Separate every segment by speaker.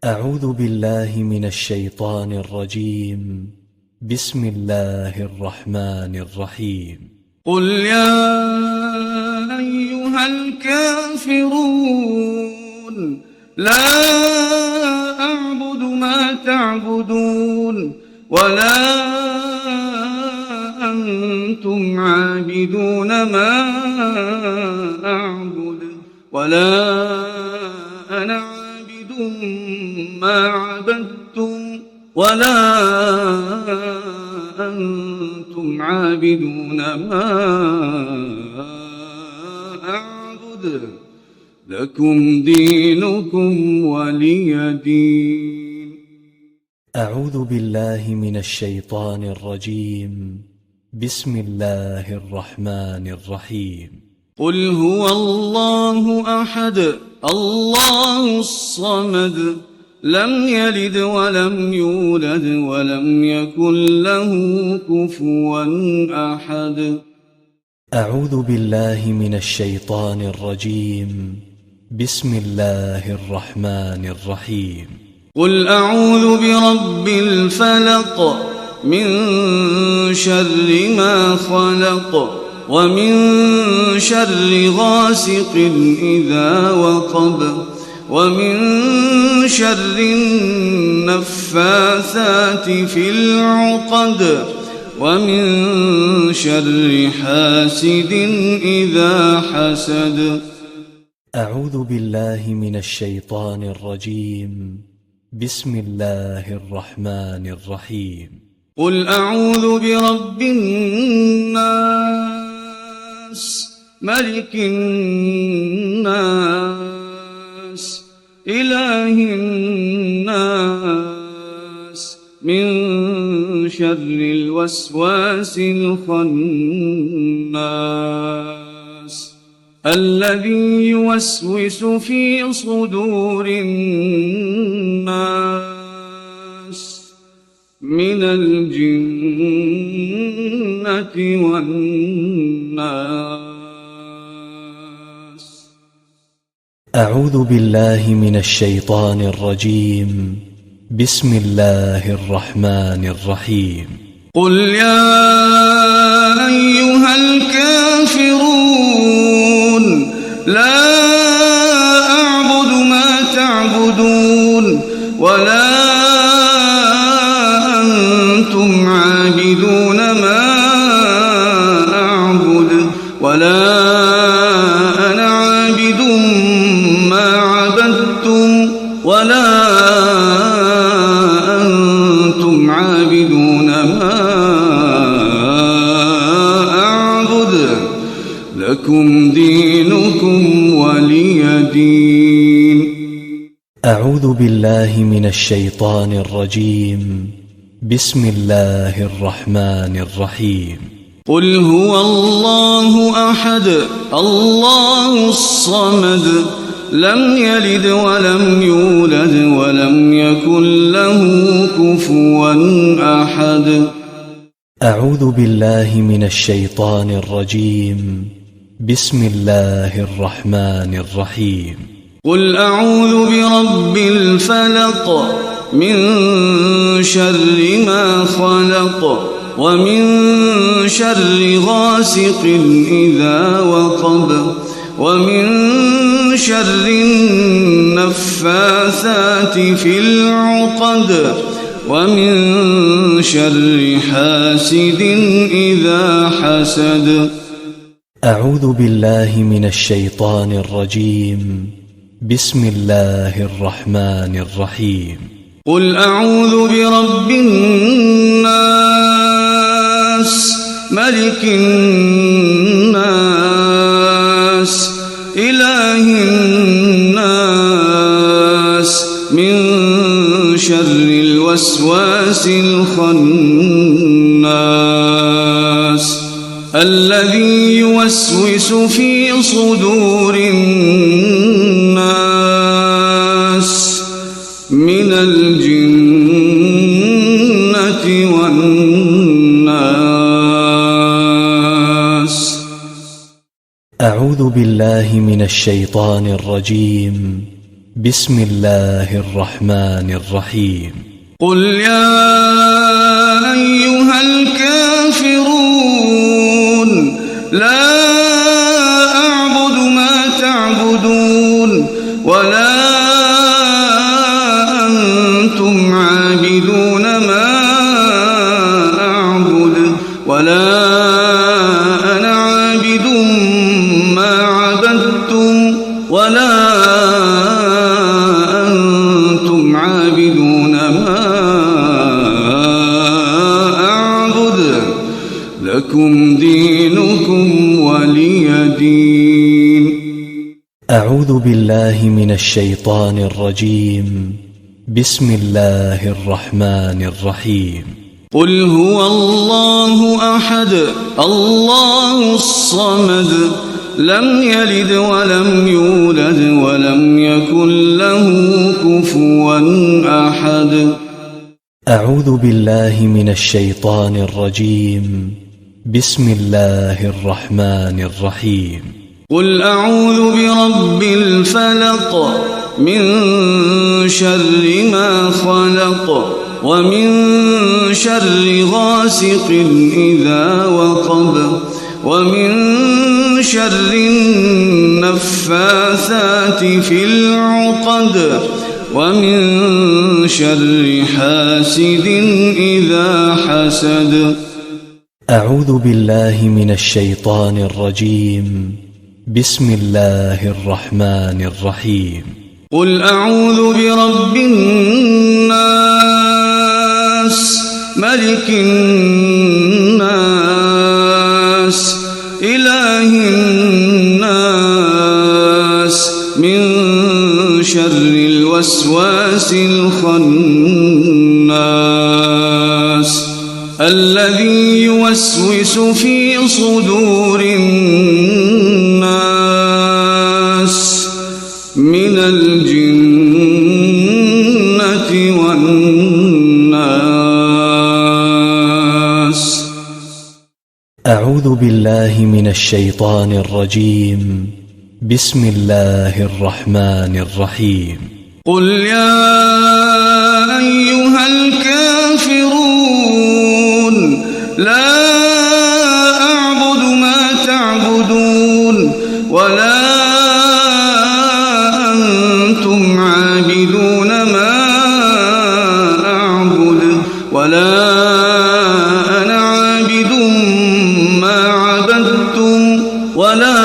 Speaker 1: أعوذ بالله من الشيطان الرجيم. بسم الله الرحمن الرحيم.
Speaker 2: قل يا أيها الكافرون لا أعبد ما تعبدون ولا أنتم عابدون ما أعبد ولا أنا عابد ما عبدتم ولا أنتم عابدون ما أعبد لكم دينكم ولي دين.
Speaker 1: أعوذ بالله من الشيطان الرجيم. بسم الله الرحمن الرحيم.
Speaker 2: قل هو الله أحد الله الصمد لم يلد ولم يولد ولم يكن له كفوا أحد.
Speaker 1: أعوذ بالله من الشيطان الرجيم. بسم الله الرحمن الرحيم.
Speaker 2: قل أعوذ برب الفلق من شر ما خلق ومن شر غاسق إذا وقب ومن شر النفاثات في العقد ومن شر حاسد إذا حسد.
Speaker 1: أعوذ بالله من الشيطان الرجيم. بسم الله الرحمن الرحيم.
Speaker 2: قل أعوذ برب الناس ملك الناس إله الناس من شر الوسواس الخناس الذي يوسوس في صدور الناس من الجنة والناس.
Speaker 1: أعوذ بالله من الشيطان الرجيم. بسم الله الرحمن الرحيم.
Speaker 2: قل يا أيها الكافرون لا أعبد ما تعبدون ولا أنتم عابدون ما أعبد ولا أنا عابد ما عبدتم ولا أنتم عابدون ما أعبد لكم دينكم ولي دين.
Speaker 1: أعوذ بالله من الشيطان الرجيم. بسم الله الرحمن الرحيم.
Speaker 2: قل هو الله أحد الله الصمد لم يلد ولم يولد ولم يكن له كفوا أحد.
Speaker 1: أعوذ بالله من الشيطان الرجيم. بسم الله الرحمن الرحيم.
Speaker 2: قل أعوذ برب الفلق من شر ما خلق ومن شر غاسق إذا وقب ومن شر النفاثات في العقد ومن شر حاسد إذا حسد.
Speaker 1: أعوذ بالله من الشيطان الرجيم. بسم الله الرحمن الرحيم.
Speaker 2: قل أعوذ برب الناس ملك الناس إله الناس من شر الوسواس الخناس الذي يوسوس في صدور الناس من الجنة والناس.
Speaker 1: أعوذ بالله من الشيطان الرجيم. بسم الله الرحمن الرحيم
Speaker 2: قل يا أيها الكافرون لا أعبد ما تعبدون ولا أنتم عابدون ما أعبد ولا أنا عابد ما عبدتم ولا أنتم عابدون ما أعبد لكم دينكم ولي دين.
Speaker 1: أعوذ بالله من الشيطان الرجيم. بسم الله الرحمن الرحيم.
Speaker 2: قل هو الله أحد الله الصمد لم يلد ولم يولد ولم يكن له كفوا أحد.
Speaker 1: أعوذ بالله من الشيطان الرجيم. بسم الله الرحمن الرحيم.
Speaker 2: قل أعوذ برب الفلق من شر ما خلق ومن شر غاسق إذا وقب ومن شر النفاثات في العقد ومن شر حاسد إذا حسد.
Speaker 1: أعوذ بالله من الشيطان الرجيم. بسم الله الرحمن الرحيم.
Speaker 2: قل أعوذ برب الناس ملك الناس إله الناس من شر الوسواس الخناس الذي يوسوس في صدور الناس من الجنة والناس.
Speaker 1: أعوذ بالله من الشيطان الرجيم. بسم الله الرحمن الرحيم.
Speaker 2: قل يا أيها الكافرون لا أعبد ما تعبدون ولا أنتم عابدون ما أعبد ولا أنا عابد ما عبدتم ولا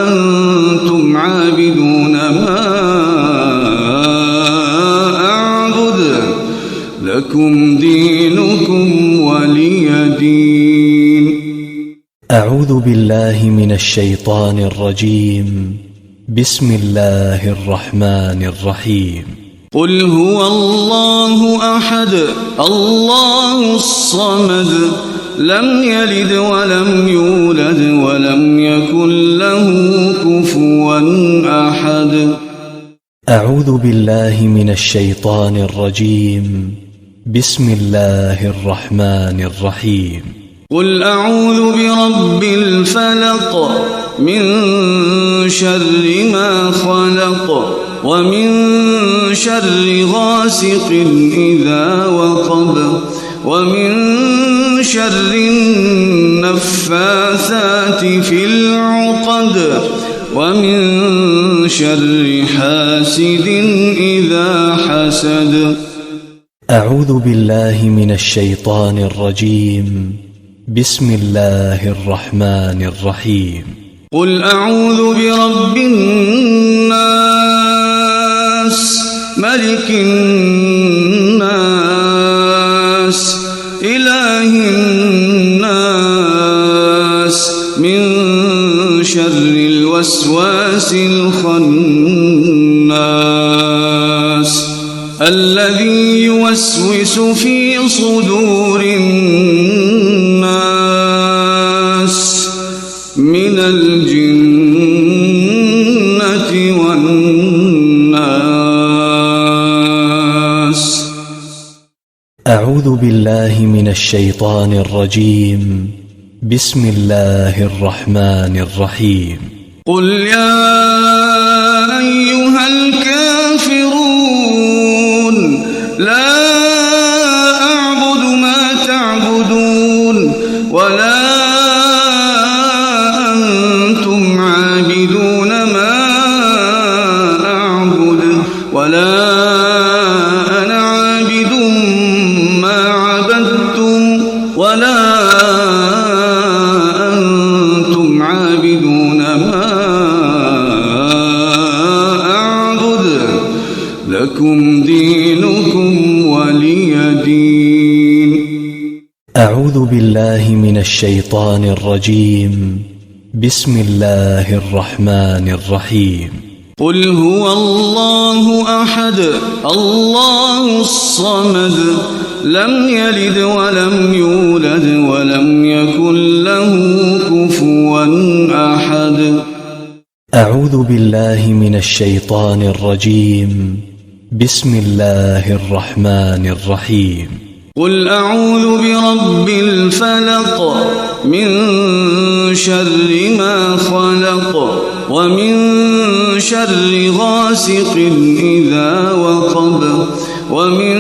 Speaker 2: أنتم عابدون ما أعبد لكم دينكم ولي دين.
Speaker 1: أعوذ بالله من الشيطان الرجيم. بسم الله الرحمن الرحيم.
Speaker 2: قل هو الله أحد الله الصمد لم يلد ولم يولد ولم يكن له كفوا أحد.
Speaker 1: أعوذ بالله من الشيطان الرجيم. بسم الله الرحمن الرحيم.
Speaker 2: قل أعوذ برب الفلق من شر ما خلق ومن شر غاسق إذا وقب ومن شر النفاثات في العقد ومن شر حاسد إذا حسد.
Speaker 1: أعوذ بالله من الشيطان الرجيم. بسم الله الرحمن الرحيم.
Speaker 2: قل أعوذ برب الناس ملك الناس إله الناس من شر الوسواس الخناس الذي يوسوس في صدور الناس من الجنة والناس.
Speaker 1: أعوذ بالله من الشيطان الرجيم. بسم الله الرحمن الرحيم.
Speaker 2: قل يا أيها الكافرون لا أعبد ما تعبدون ولا أنتم عابدون ما أعبد ولا أنا عابد ما عبدتم ولا أنتم عابدون ما أعبد لكم دينكم ولي دين.
Speaker 1: أعوذ بالله من الشيطان الرجيم. بسم الله الرحمن الرحيم.
Speaker 2: قل هو الله أحد الله الصمد لم يلد ولم يولد ولم يكن له كفوا أحد.
Speaker 1: أعوذ بالله من الشيطان الرجيم. بسم الله الرحمن الرحيم.
Speaker 2: قل أعوذ برب الفلق من شر ما خلق ومن شر غاسق إذا وقب ومن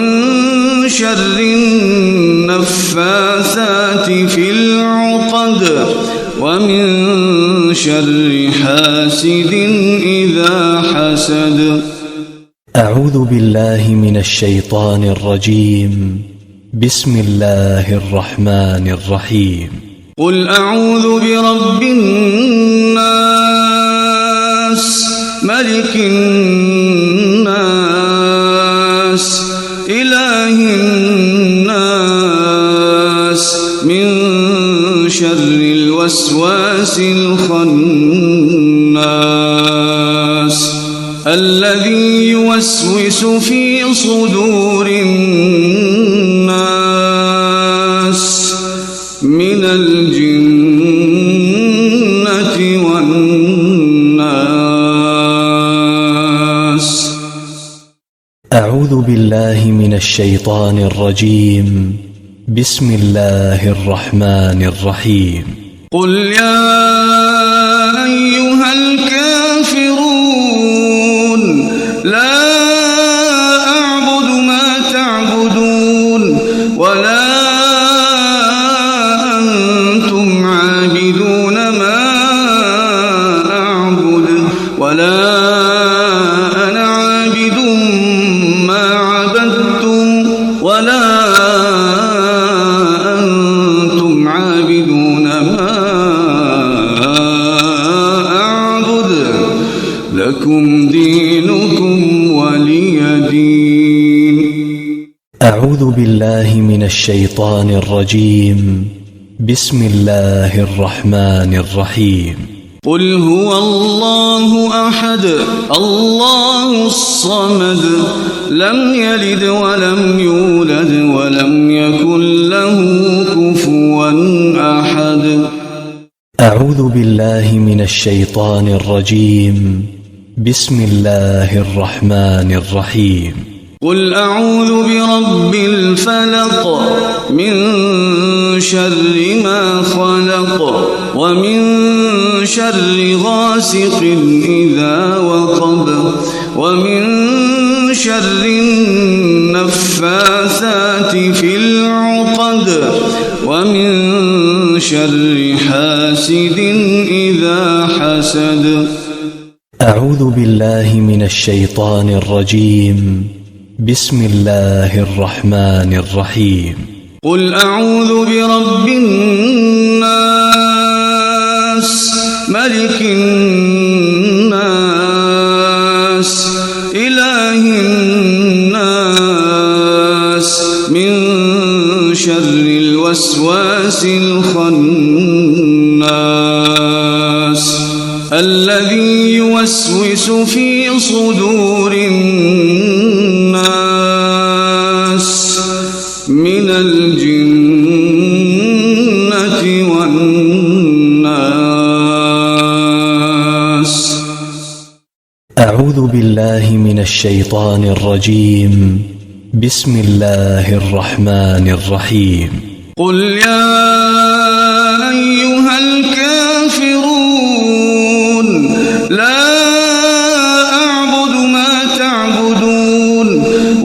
Speaker 2: شر النفاثات في العقد ومن شر حاسد إذا حسد.
Speaker 1: أعوذ بالله من الشيطان الرجيم. بسم الله الرحمن الرحيم.
Speaker 2: قل أعوذ برب الناس ملك الناس إله الناس من شر الوسواس الخناس الذي يوسوس في صدور الناس من الجنة والناس.
Speaker 1: أعوذ بالله من الشيطان الرجيم. بسم الله الرحمن الرحيم.
Speaker 2: قل يا أيها الكافرون لا أعبد ما تعبدون ولا أنتم عابدون ما أعبد ولا أنا عابد ما عبدتم ولا أنتم عابدون ما أعبد لكم دينكم ولي دين.
Speaker 1: أعوذ بالله من الشيطان الرجيم. بسم الله الرحمن الرحيم.
Speaker 2: قل هو الله أحد الله الصمد لم يلد ولم يولد ولم يكن له كفوا أحد.
Speaker 1: أعوذ بالله من الشيطان الرجيم. بسم الله الرحمن الرحيم.
Speaker 2: قل أعوذ برب الفلق من شر ما خلق ومن شر غاسق إذا وقب ومن شر النفاثات في العقد ومن شر حاسد إذا حسد.
Speaker 1: أعوذ بالله من الشيطان الرجيم. بسم الله الرحمن الرحيم.
Speaker 2: قل أعوذ برب الناس ملك الناس إله الناس من شر الوسواس الخناس الذي يوسوس في صدور الناس من الجنة والناس.
Speaker 1: أعوذ بالله من الشيطان الرجيم. بسم الله الرحمن الرحيم.
Speaker 2: قل يا أيها الكافرون لا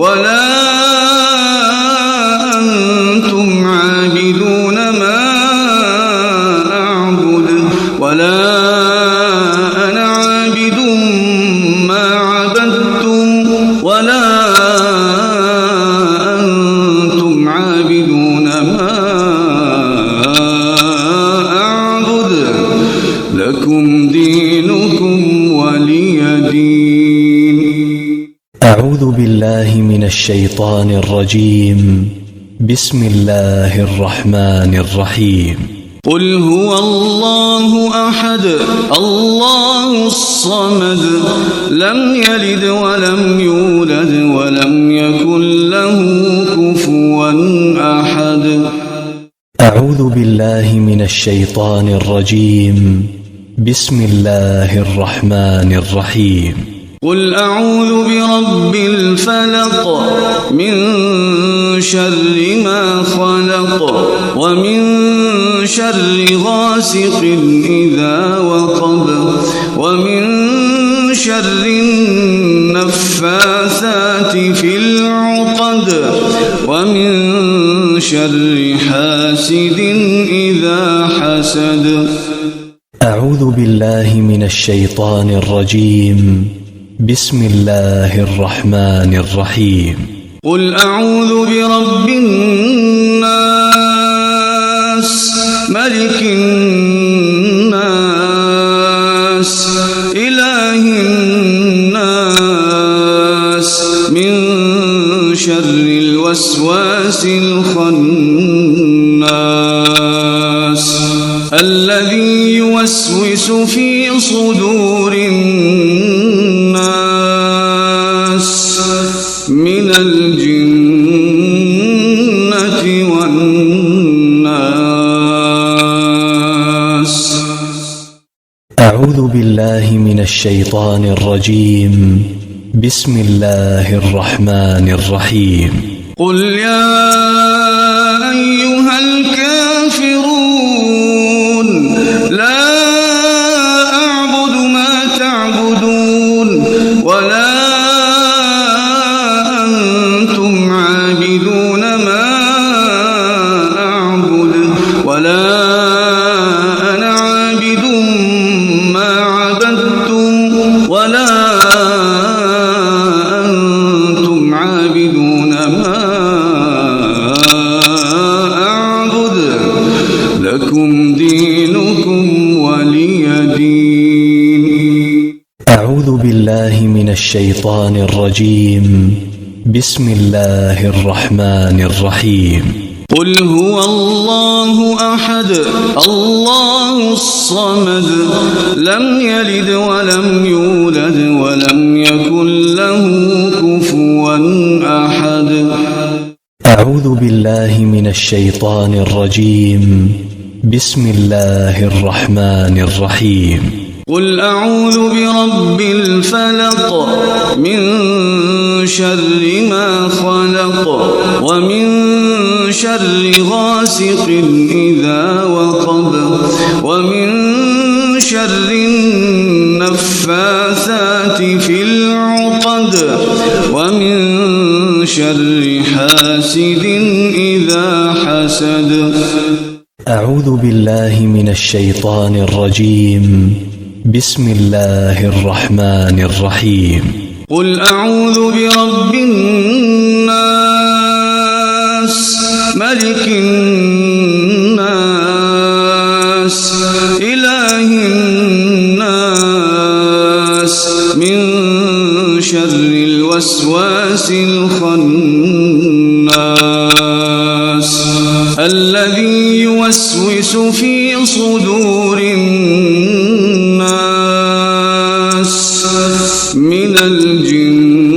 Speaker 2: ولا أنتم عابدون ما أعبد ولا أنا عابد ما عبدتم ولا أنتم عابدون ما أعبد لكم دينكم ولي دين.
Speaker 1: أعوذ بالله من الشيطان الرجيم. بسم الله الرحمن الرحيم.
Speaker 2: قل هو الله أحد الله الصمد لم يلد ولم يولد ولم يكن له كفوا أحد.
Speaker 1: أعوذ بالله من الشيطان الرجيم. بسم الله الرحمن الرحيم.
Speaker 2: قل أعوذ برب الفلق من شر ما خلق ومن شر غاسق إذا وقب ومن شر النفاثات في العقد ومن شر حاسد إذا حسد.
Speaker 1: أعوذ بالله من الشيطان الرجيم. بسم الله الرحمن الرحيم.
Speaker 2: قل أعوذ برب الناس ملك الناس إله الناس من شر الوسواس الخناس الذي يوسوس في صدور الناس من الجنة والناس.
Speaker 1: أعوذ بالله من الشيطان الرجيم. بسم الله الرحمن الرحيم.
Speaker 2: قل يا أيها الكافرون لا أعبد ما تعبدون ولا أنتم عابدون ما أعبد ولا أنا عابد ما عبدتم ولا أنتم عابدون ما أعبد لكم دينكم ولي دين.
Speaker 1: أعوذ بالله من الشيطان الرجيم. بسم الله الرحمن الرحيم.
Speaker 2: قل هو الله أحد الله الصمد لم يلد ولم يولد ولم يكن له كفوا أحد.
Speaker 1: أعوذ بالله من الشيطان الرجيم. بسم الله الرحمن الرحيم.
Speaker 2: قل أعوذ برب الفلق من شر ما خلق ومن شر غاسق إذا وقب ومن شر النفاثات في العقد ومن شر حاسد إذا حسد.
Speaker 1: أعوذ بالله من الشيطان الرجيم. بسم الله الرحمن الرحيم.
Speaker 2: قل أعوذ برب الناس ملك الناس إله الناس من شر الوسواس الخناس الذي يوسوس في صدور الناس من الجن